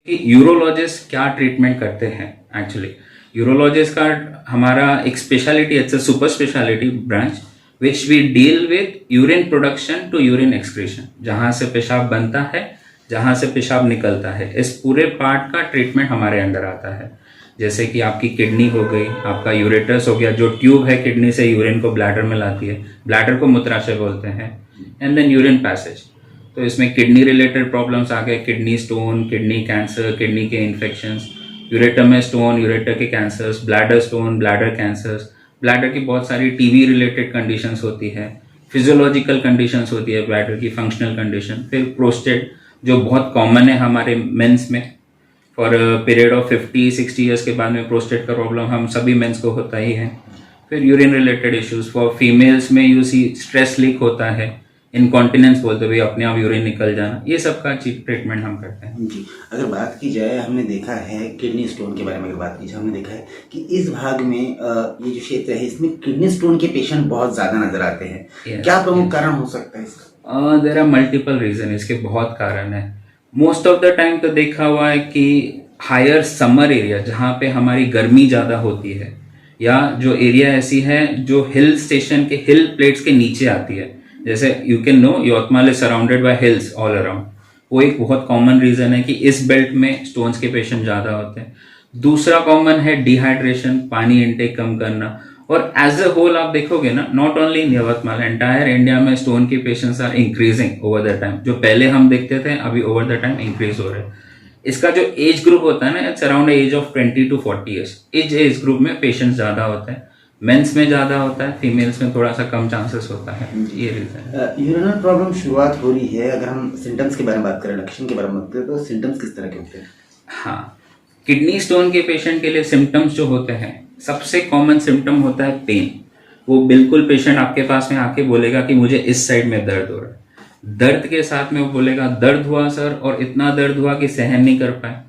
कि यूरोलॉजिस्ट क्या ट्रीटमेंट करते हैं। एक्चुअली यूरोलॉजिस्ट का हमारा एक speciality, it's a super speciality branch which we deal with urine production to urine excretion, जहां से पेशाब बनता है, जहां से पेशाब निकलता है, इस पूरे पार्ट का ट्रीटमेंट हमारे अंडर आता है। जैसे कि आपकी किडनी हो गई, आपका यूरेटस हो गया, जो ट्यूब है किडनी से यूरिन को ब्लैडर में लाती है, ब्लैडर को मूत्राशय बोलते हैं, एंड देन यूरिन पैसेज। तो इसमें किडनी रिलेटेड प्रॉब्लम्स आ गए, kidney stone, kidney cancer, kidney के इन्फेक्शंस, यूरेटर में स्टोन, यूरेटर के cancers, bladder stone, bladder cancers, bladder की बहुत सारी टीबी रिलेटेड कंडीशंस होती है, फिजियोलॉजिकल कंडीशंस होती है, ब्लैडर की फंक्शनल कंडीशन, फिर प्रोस्टेट जो बहुत कॉमन है हमारे मेंस में, फॉर पीरियड ऑफ 50-60 ईयर्स के बाद में प्रोस्टेट का प्रॉब्लम हम सभी मेंस को होता ही है। फिर urine related issues for females में यू सी स्ट्रेस लीक होता है, इनकॉन्टिनेंस बोलते हुए अपने आप यूरिन निकल जाना, ये सब का ट्रीटमेंट हम करते हैं। जी, अगर बात की जाए, हमने देखा है किडनी स्टोन के बारे में अगर बात की जाए, हमने देखा है कि इस भाग में ये जो क्षेत्र है इसमें किडनी स्टोन के पेशेंट बहुत ज्यादा नजर आते हैं। क्या प्रमुख कारण हो सकता है इसका? देयर आर मल्टीपल रीजन, इसके बहुत कारण है। मोस्ट ऑफ द टाइम तो देखा हुआ है कि हायर समर एरिया जहाँ पे हमारी गर्मी ज़्यादा होती है, या जो एरिया ऐसी है जो हिल स्टेशन के हिल प्लेट्स के नीचे आती है, जैसे you can know Yavatmal is surrounded by hills all around, वो एक बहुत कॉमन रीजन है कि इस बेल्ट में स्टोन्स के पेशेंट ज़्यादा होते हैं। दूसरा कॉमन है डिहाइड्रेशन, पानी इनटेक कम करना। और एज अ होल आप देखोगे ना, not only in Yavatmal, entire India में स्टोन के patients are increasing over the time. जो पहले हम देखते थे अभी ओवर द टाइम इंक्रीज हो रहे हैं। इसका जो एज ग्रुप होता है ना, it's around age of 20 to 40 years, इस एज ग्रुप में पेशेंट्स ज्यादा होते हैं। मेंस में ज्यादा होता है, फीमेल्स में थोड़ा सा कम चांसेस होता है, ये रीजन है। यूरिनल प्रॉब्लम शुरुआत हो रही है, अगर हम सिम्टम्स के बारे में बात करें, लक्षण के बारे में बात करें, तो सिम्टम्स किस तरह के होते हैं? हाँ, किडनी स्टोन के पेशेंट के लिए सिम्टम्स जो होते हैं, सबसे कॉमन सिम्टम होता है पेन। वो बिल्कुल पेशेंट आपके पास में आके बोलेगा कि मुझे इस साइड में दर्द हो रहा है। दर्द के साथ में वो बोलेगा दर्द हुआ सर, और इतना दर्द हुआ कि सहन नहीं कर पाए।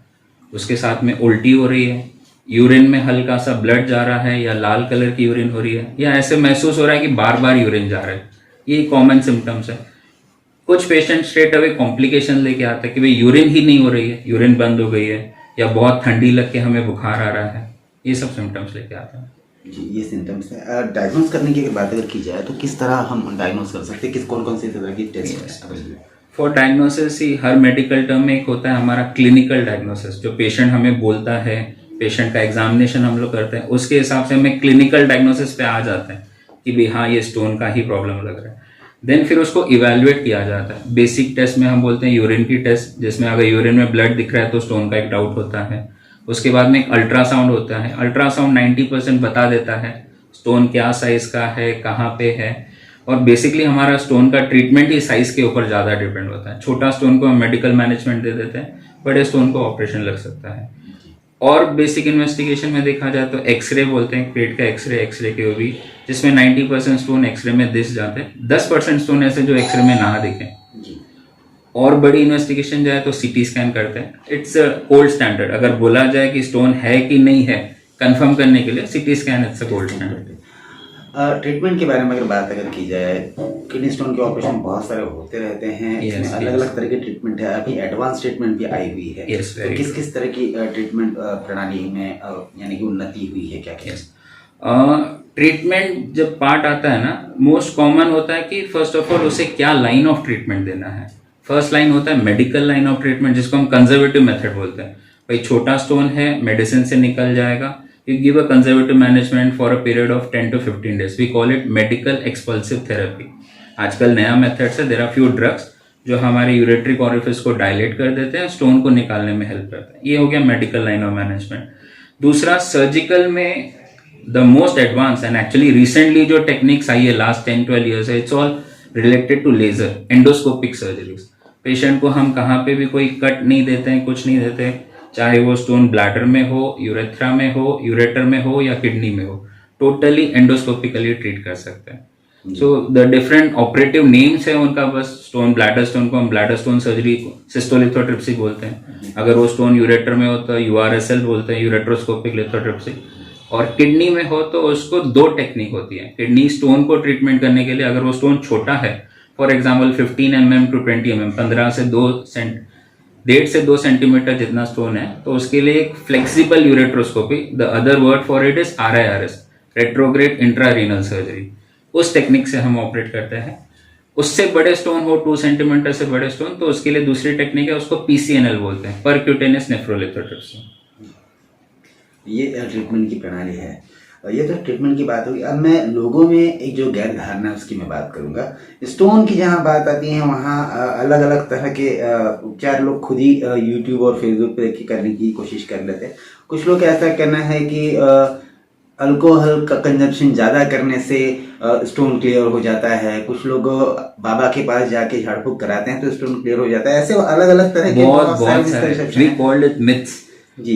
उसके साथ में उल्टी हो रही है, यूरिन में हल्का सा ब्लड जा रहा है, या लाल कलर की यूरिन हो रही है, या ऐसे महसूस हो रहा है कि बार बार यूरिन जा रहा है। ये कॉमन सिम्टम्स है। कुछ पेशेंट स्ट्रेट अवे कॉम्प्लिकेशन लेके आते हैं कि भाई यूरिन ही नहीं हो रही है, यूरिन बंद हो गई है, या बहुत ठंडी लग के हमें बुखार आ रहा है। ये सब सिम्टम्स लेके आते हैं। जी, ये सिम्टम्स है। डायग्नोस करने की बात अगर की जाए तो किस तरह हम डायग्नोस कर सकते हैं, किस कौन कौन से तरह की टेस्ट है? For diagnosis he her medical term में एक होता है हमारा क्लिनिकल डायग्नोसिस, जो पेशेंट हमें बोलता है, पेशेंट का एग्जामिनेशन हम लोग करते हैं, उसके हिसाब से हमें क्लिनिकल डायग्नोसिस पे आ जाते हैं कि भाई हाँ ये स्टोन का ही प्रॉब्लम लग रहा है। देन फिर उसको इवेल्युएट किया जाता है। बेसिक टेस्ट में हम बोलते हैं यूरिन की टेस्ट, जिसमें अगर यूरिन में ब्लड दिख रहा है तो स्टोन का एक डाउट होता है। उसके बाद में एक अल्ट्रासाउंड होता है। अल्ट्रासाउंड 90% बता देता है स्टोन क्या साइज का है, कहाँ पे है। और बेसिकली हमारा स्टोन का ट्रीटमेंट ही साइज के ऊपर ज़्यादा डिपेंड होता है। छोटा स्टोन को हम मेडिकल मैनेजमेंट दे देते हैं, बड़े स्टोन को ऑपरेशन लग सकता है। और बेसिक इन्वेस्टिगेशन में देखा जाए तो एक्सरे बोलते हैं, पेट का एक्सरे, एक्सरे के भी, जिसमें 90% स्टोन एक्सरे में दिख जाते हैं। 10% स्टोन ऐसे जो एक्सरे में ना दिखे। और बड़ी इन्वेस्टिगेशन जाए तो सीटी स्कैन करते हैं। It's gold standard. अगर बोला जाए कि स्टोन है कि नहीं है, कंफर्म करने के लिए CT scan it's a gold standard. Treatment के बारे में अगर बात की जाए, किडनी स्टोन के ऑपरेशन बहुत सारे होते रहते हैं, अलग अलग तरह की ट्रीटमेंट है, अभी एडवांस ट्रीटमेंट भी आई हुई है। तो किस किस तरह की ट्रीटमेंट प्रणाली में यानी कि उन्नति हुई है, क्या क्या? ट्रीटमेंट जब पार्ट आता है ना, मोस्ट कॉमन होता है कि फर्स्ट ऑफ ऑल उसे क्या लाइन ऑफ ट्रीटमेंट देना है। फर्स्ट लाइन होता है मेडिकल लाइन ऑफ ट्रीटमेंट, जिसको हम कंजर्वेटिव मेथड बोलते हैं। भाई छोटा स्टोन है, मेडिसिन से निकल जाएगा, you give a conservative management for a period of 10 to 15 days. We call it medical expulsive therapy. आजकल नया मेथड है, there are few drugs जो हमारे यूरेट्रिक ऑरिफिस को डायलेट कर देते हैं, स्टोन को निकालने में हेल्प करते हैं। ये हो गया मेडिकल लाइन ऑफ मैनेजमेंट। दूसरा सर्जिकल में the most advance and actually recently जो टेक्निक्स आई है लास्ट 10-12 ईयर्स है, it's all related to laser, endoscopic surgeries. Patient को हम कहाँ पे भी कोई कट नहीं देते हैं, कुछ नहीं देते, चाहे वो स्टोन ब्लैडर में हो, यूरेथ्रा में हो, यूरेटर में हो या किडनी में हो, टोटली एंडोस्कोपिकली ट्रीट कर सकते हैं। So the different operative names है उनका, बस स्टोन, ब्लैडर स्टोन को हम ब्लैडर स्टोन सर्जरी सिस्टोलिथोट्रिप्सी बोलते हैं। अगर वो स्टोन यूरेटर में हो तो यूआरएसएल बोलते हैं, यूरेट्रोस्कोपिक लिथोट्रिप्सी। और किडनी में हो तो उसको 2 टेक्निक होती है किडनी स्टोन को ट्रीटमेंट करने के लिए। अगर वो स्टोन छोटा है, for example 15 mm to 20 mm, 15 से 2 सेंट 1.5 से 2 सेंटीमीटर जितना स्टोन है तो उसके लिए एक flexible ureteroscopy, the other word for it is RIRS, retrograde intrarenal surgery, उस टेक्निक से हम ऑपरेट करते हैं। उससे बड़े स्टोन हो 2 सेंटीमीटर से बड़े स्टोन तो उसके लिए दूसरी टेक्निक है, उसको PCNL बोलते हैं, परक्यूटेनियस नेफ्रोलिथोट्रिप्सी। ये ट्रीटमेंट की प्रणाली है। ये तो ट्रीटमेंट की बात होगी। अब मैं लोगों में एक जो गैर धारणा है उसकी मैं बात करूंगा। स्टोन की जहाँ बात आती है वहाँ अलग अलग तरह के उपचार लोग खुद ही यूट्यूब और फेसबुक पे करने की कोशिश कर लेते हैं। कुछ लोग ऐसा करना है कि अल्कोहल का कंजप्शन ज़्यादा करने से स्टोन क्लियर हो जाता है। कुछ लोग बाबा के पास जाके झाड़ फूक कराते हैं तो स्टोन क्लियर हो जाता है। ऐसे अलग अलग तरह के बहुत सारे we called it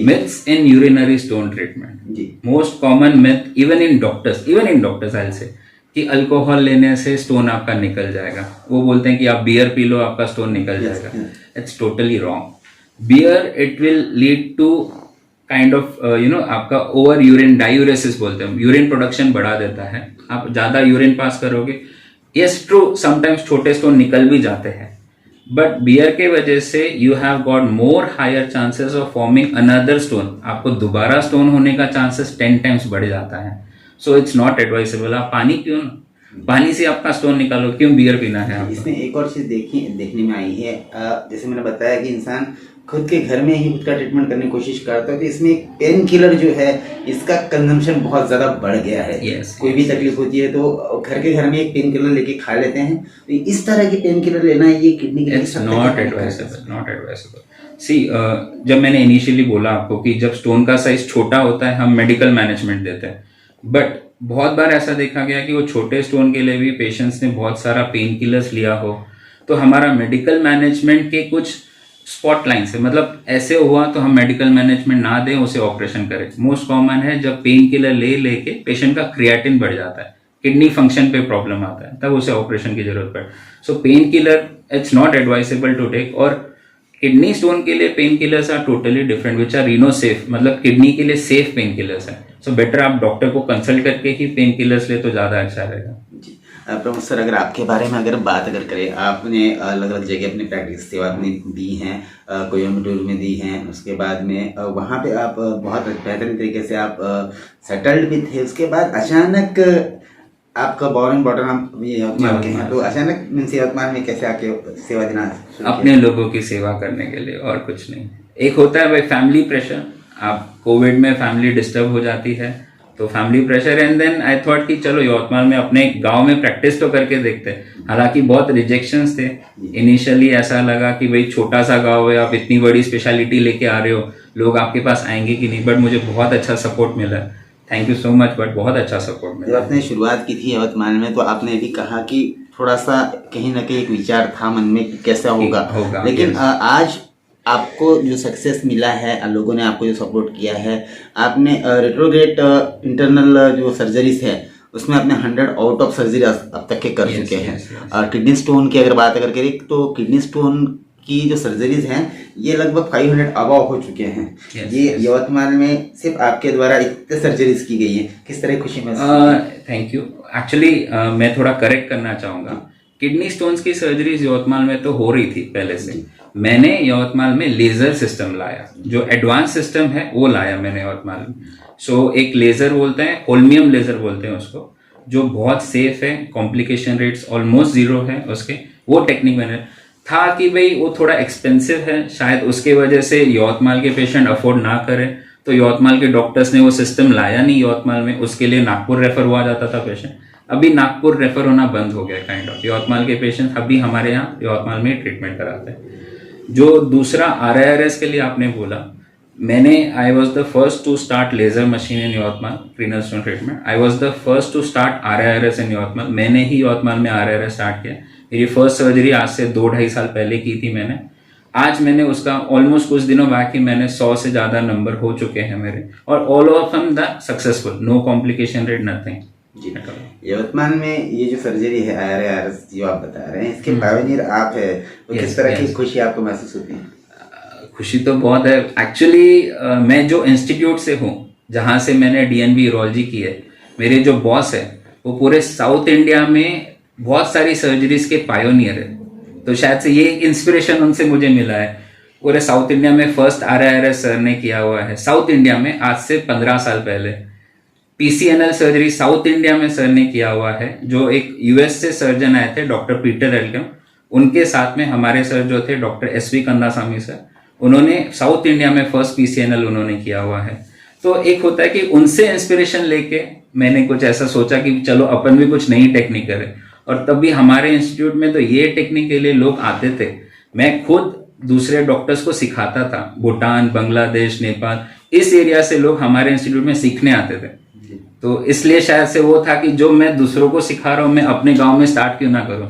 myths in urinary stone treatment. Most common myth even in doctors I'll say कि अल्कोहल लेने से स्टोन आपका निकल जाएगा। वो बोलते हैं कि आप बियर पी लो आपका स्टोन निकल जाएगा। It's totally wrong. Beer it will lead to kind of आपका ओवर यूरिन डायूरेसिस बोलते हैं, यूरिन प्रोडक्शन बढ़ा देता है। आप ज्यादा यूरिन पास करोगे, यस ट्रू, समटाइम्स छोटे स्टोन निकल भी जाते हैं, बट बियर के वजह से you have got more higher chances of forming another stone. आपको दोबारा स्टोन होने का चांसेस 10 टाइम्स बढ़ जाता है। So it's not advisable. आप पानी पियो ना, पानी से आपका स्टोन निकालो, क्यों बियर पीना है आपको? इसमें एक और चीज देखने में आई है, जैसे मैंने बताया कि इंसान खुद के घर में ही खुद का ट्रीटमेंट करने की कोशिश करता है, तो इसमें पेन किलर जो है इसका कंजम्पशन बहुत ज्यादा बढ़ गया है। कोई भी तकलीफ होती है तो घर में एक पेन किलर लेके खा लेते हैं। तो इस तरह की पेन किलर लेना ये किडनी के लिए नॉट एडवाइसेबल। सी जब मैंने इनिशियली बोला आपको कि जब स्टोन का साइज छोटा होता है हम मेडिकल मैनेजमेंट देते हैं, बट बहुत बार ऐसा देखा गया कि वो छोटे स्टोन के लिए भी पेशेंट्स ने बहुत सारा पेन किलर्स लिया हो, तो हमारा मेडिकल मैनेजमेंट के कुछ स्पॉट लाइन से, मतलब ऐसे हुआ तो हम मेडिकल मैनेजमेंट ना दें, उसे ऑपरेशन करें। मोस्ट कॉमन है जब पेन किलर लेके पेशेंट का क्रिएटिन बढ़ जाता है, किडनी फंक्शन पे प्रॉब्लम आता है, तब उसे ऑपरेशन की जरूरत पड़े। So pain killer it's not advisable to take. और किडनी स्टोन के लिए pain killers are totally different which are reno safe, मतलब किडनी के लिए सेफ पेन किलर्स है। सो बेटर आप डॉक्टर को कंसल्ट करके ही पेन किलर्स ले तो ज्यादा अच्छा रहेगा। प्रमुख सर, अगर आपके बारे में बात करें, आपने अलग अलग जगह अपनी प्रैक्टिस सेवा अपनी दी हैं, कोयम्बटूर में दी हैं, उसके बाद में वहाँ पे आप बहुत बेहतरीन तरीके से आप सेटल्ड भी थे। उसके बाद अचानक आपका बॉर्न बॉटन आप यवतमाल के हैं, तो अचानक मीन्स यवतमाल में कैसे आके सेवा देना? अपने लोगों की सेवा करने के लिए, और कुछ नहीं। एक होता है भाई फैमिली प्रेशर, आप कोविड में फैमिली डिस्टर्ब हो जाती है तो family pressure, and then I thought कि चलो यवतमाल में अपने गांव में प्रैक्टिस तो करके देखते हैं। हालांकि बहुत रिजेक्शंस थे इनिशियली, ऐसा लगा कि भाई छोटा सा गांव है, आप इतनी बड़ी स्पेशलिटी लेके आ रहे हो, लोग आपके पास आएंगे कि नहीं, बट मुझे बहुत अच्छा सपोर्ट मिला। Thank you so much, but बहुत अच्छा सपोर्ट मिला। जब आपने शुरुआत की थी यवतमाल में तो आपने भी कहा कि थोड़ा सा कहीं ना कहीं एक विचार था मन में कि कैसा होगा, लेकिन आज आपको जो सक्सेस मिला है, लोगों ने आपको जो सपोर्ट किया है, आपने रेट्रोग्रेड इंटरनल जो सर्जरीज है उसमें आपने 100 आउट ऑफ सर्जरी अब तक के कर चुके हैं। किडनी स्टोन की अगर बात करें तो किडनी स्टोन की जो सर्जरीज हैं ये लगभग 500 अबव हो चुके हैं। ये यवतमाल में सिर्फ आपके द्वारा इतने सर्जरीज की गई है, किस तरह खुशी महसूस? Thank you. एक्चुअली मैं थोड़ा करेक्ट करना चाहूँगा, किडनी स्टोन्स की सर्जरीज यवतमाल में तो हो रही थी पहले से। मैंने यवतमाल में लेजर सिस्टम लाया, जो एडवांस सिस्टम है वो लाया मैंने यवतमाल में। सो एक लेजर बोलते हैं, होल्मियम लेजर बोलते हैं उसको, जो बहुत सेफ है, कॉम्प्लिकेशन रेट्स ऑलमोस्ट 0 है उसके। वो टेक्निक मैंने था कि भाई वो थोड़ा एक्सपेंसिव है, शायद उसके वजह से यवतमाल के पेशेंट अफोर्ड ना करें, तो यवतमाल के डॉक्टर्स ने वो सिस्टम लाया नहीं यवतमाल में। उसके लिए नागपुर रेफर हुआ जाता था पेशेंट, अभी नागपुर रेफर होना बंद हो गया काइंड ऑफ। यवतमाल के पेशेंट अभी हमारे यहाँ यवतमाल में ट्रीटमेंट कराते हैं। जो दूसरा RIRS के लिए आपने बोला, I was the first to start laser machine in Yavatmal renal stone treatment. I was the first to start RIRS in Yavatmal. मैंने ही यवतमाल में RIRS स्टार्ट किया। मेरी फर्स्ट सर्जरी आज से 2-2.5 साल पहले की थी मैंने। आज मैंने उसका ऑलमोस्ट कुछ दिनों बाद ही मैंने 100 से ज्यादा नंबर हो चुके हैं मेरे, और all of them the successful, no complication rate, nothing. जी, यवतमाल में ये जो सर्जरी है RIRS जो आप बता रहे हैं, इसके पायनियर आप है, तो किस तरह की खुशी आपको महसूस होती है? खुशी तो बहुत है एक्चुअली। मैं जो इंस्टीट्यूट से हूँ, जहाँ से मैंने DNB यूरोलॉजी की है, मेरे जो बॉस है वो पूरे साउथ इंडिया में बहुत सारी सर्जरीज के पायोनियर है, तो शायद से ये इंस्पिरेशन उनसे मुझे मिला है। पूरे साउथ इंडिया में फर्स्ट RIRS सर ने किया हुआ है। साउथ इंडिया में आज से 15 साल पहले PCNL सर्जरी साउथ इंडिया में सर ने किया हुआ है। जो एक US से सर्जन आए थे डॉक्टर पीटर एल्गम, उनके साथ में हमारे सर जो थे डॉक्टर SV कंदासामी सर, उन्होंने साउथ इंडिया में फर्स्ट PCNL उन्होंने किया हुआ है। तो एक होता है कि उनसे इंस्पिरेशन लेके मैंने कुछ ऐसा सोचा कि चलो अपन भी कुछ नई टेक्निक करें, और तब भी हमारे इंस्टीट्यूट में तो ये टेक्निक के लिए लोग आते थे। मैं खुद दूसरे डॉक्टर्स को सिखाता था, भूटान, बांग्लादेश, नेपाल, इस एरिया से लोग हमारे इंस्टीट्यूट में सीखने आते थे। तो इसलिए शायद से वो था कि जो मैं दूसरों को सिखा रहा हूँ मैं अपने गांव में स्टार्ट क्यों ना करूँ।